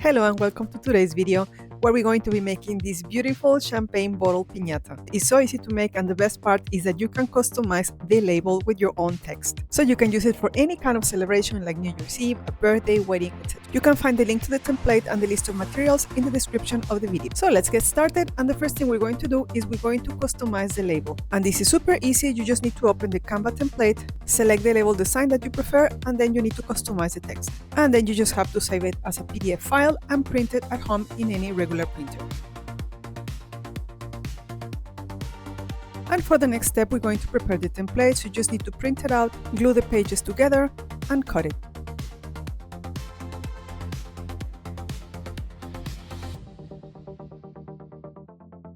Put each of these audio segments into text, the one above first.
Hello and welcome to today's video where we're going to be making this beautiful champagne bottle piñata. It's so easy to make, and the best part is that you can customize the label with your own text. So you can use it for any kind of celebration like New Year's Eve, a birthday, wedding, etc. You can find the link to the template and the list of materials in the description of the video. So let's get started, and the first thing we're going to do is we're going to customize the label. And this is super easy. You just need to open the Canva template, select the label design that you prefer, and then you need to customize the text. And then you just have to save it as a PDF file and print it at home in any regular printer. And for the next step, we're going to prepare the template. So you just need to print it out, glue the pages together, and cut it.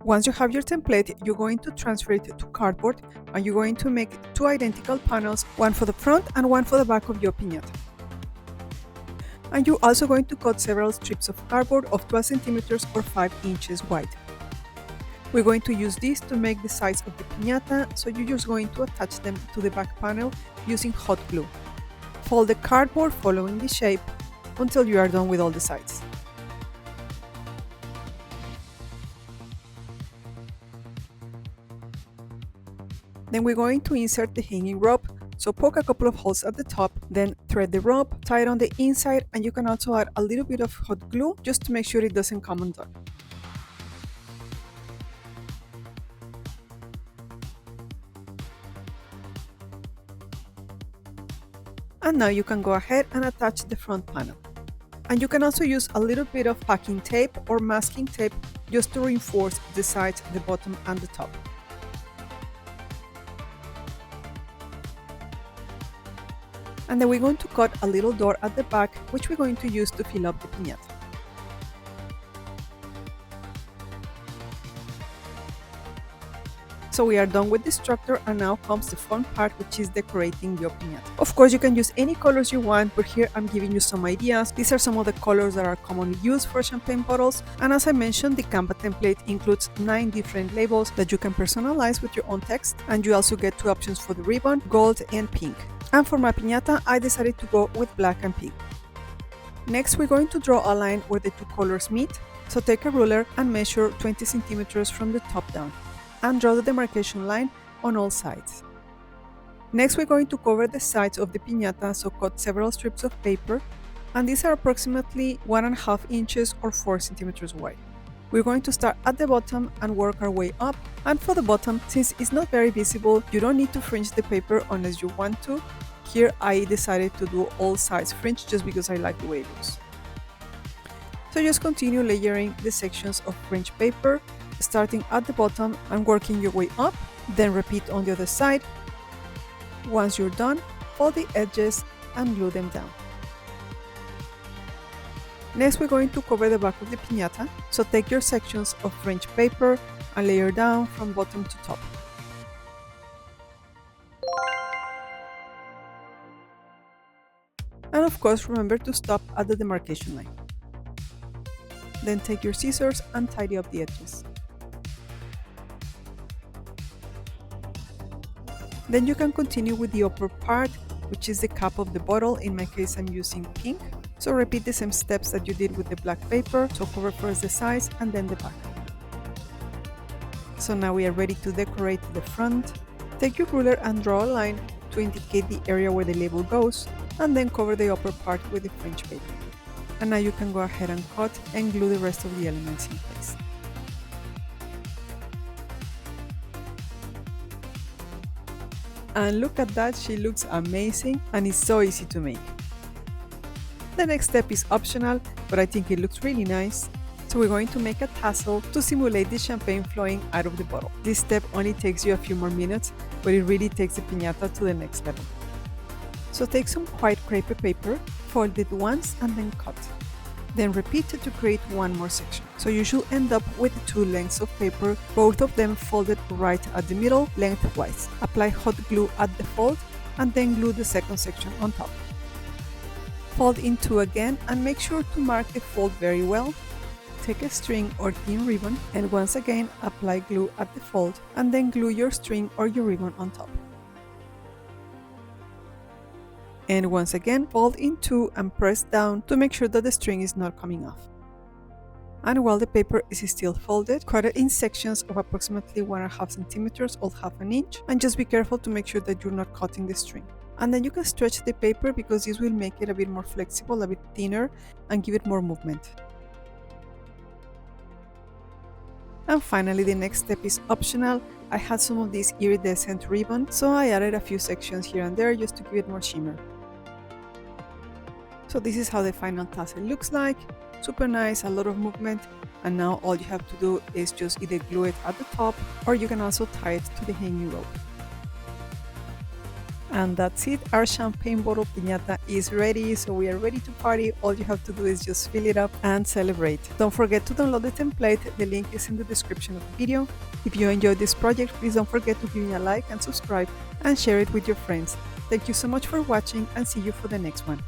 Once you have your template, you're going to transfer it to cardboard, and you're going to make two identical panels, one for the front and one for the back of your piñata. And you're also going to cut several strips of cardboard of 12 centimeters or 5 inches wide. We're going to use this to make the sides of the piñata, so you're just going to attach them to the back panel using hot glue. Fold the cardboard following the shape until you are done with all the sides. Then we're going to insert the hanging rope, so poke a couple of holes at the top, then thread the rope, tie it on the inside, and you can also add a little bit of hot glue just to make sure it doesn't come undone. And now you can go ahead and attach the front panel. And you can also use a little bit of packing tape or masking tape just to reinforce the sides, the bottom, and the top. And then we're going to cut a little door at the back, which we're going to use to fill up the piñata. So we are done with the structure, and now comes the fun part, which is decorating your piñata. Of course, you can use any colors you want, but here I'm giving you some ideas. These are some of the colors that are commonly used for champagne bottles. And as I mentioned, the Canva template includes 9 different labels that you can personalize with your own text. And you also get 2 options for the ribbon, gold and pink. And for my piñata, I decided to go with black and pink. Next, we're going to draw a line where the 2 colors meet. So take a ruler and measure 20 centimeters from the top down, and draw the demarcation line on all sides. Next, we're going to cover the sides of the piñata, so cut several strips of paper, and these are approximately 1.5 inches or 4 centimeters wide. We're going to start at the bottom and work our way up, and for the bottom, since it's not very visible, you don't need to fringe the paper unless you want to. Here I decided to do all sides fringe just because I like the way it looks. So just continue layering the sections of fringe paper, starting at the bottom and working your way up, then repeat on the other side. Once you're done, fold the edges and glue them down. Next, we're going to cover the back of the piñata, so take your sections of fringe paper and layer down from bottom to top. And of course, remember to stop at the demarcation line. Then take your scissors and tidy up the edges. Then you can continue with the upper part, which is the cap of the bottle. In my case, I'm using pink. So repeat the same steps that you did with the black paper. So cover first the sides and then the back. So now we are ready to decorate the front. Take your ruler and draw a line to indicate the area where the label goes, and then cover the upper part with the fringe paper. And now you can go ahead and cut and glue the rest of the elements in place. And look at that, she looks amazing and it's so easy to make. The next step is optional, but I think it looks really nice. So we're going to make a tassel to simulate the champagne flowing out of the bottle. This step only takes you a few more minutes, but it really takes the piñata to the next level. So take some white crepe paper, fold it once and then cut. Then repeat it to create one more section. So you should end up with 2 lengths of paper, both of them folded right at the middle, lengthwise. Apply hot glue at the fold and then glue the second section on top. Fold in 2 again and make sure to mark the fold very well. Take a string or thin ribbon and once again apply glue at the fold and then glue your string or your ribbon on top. and once again fold in two and press down to make sure that the string is not coming off. And while the paper is still folded, cut it in sections of approximately 1.5 centimeters or half an inch, and just be careful to make sure that you're not cutting the string. And then you can stretch the paper because this will make it a bit more flexible, a bit thinner, and give it more movement. And finally, the next step is optional. I had some of this iridescent ribbon, so I added a few sections here and there just to give it more shimmer. So this is how the final tassel looks like. Super nice, a lot of movement, and now all you have to do is just either glue it at the top, or you can also tie it to the hanging rope. And that's it, our champagne bottle piñata is ready, so we are ready to party. All you have to do is just fill it up and celebrate. Don't forget to download the template, the link is in the description of the video. If you enjoyed this project, please don't forget to give me a like and subscribe and share it with your friends. Thank you so much for watching, and see you for the next one.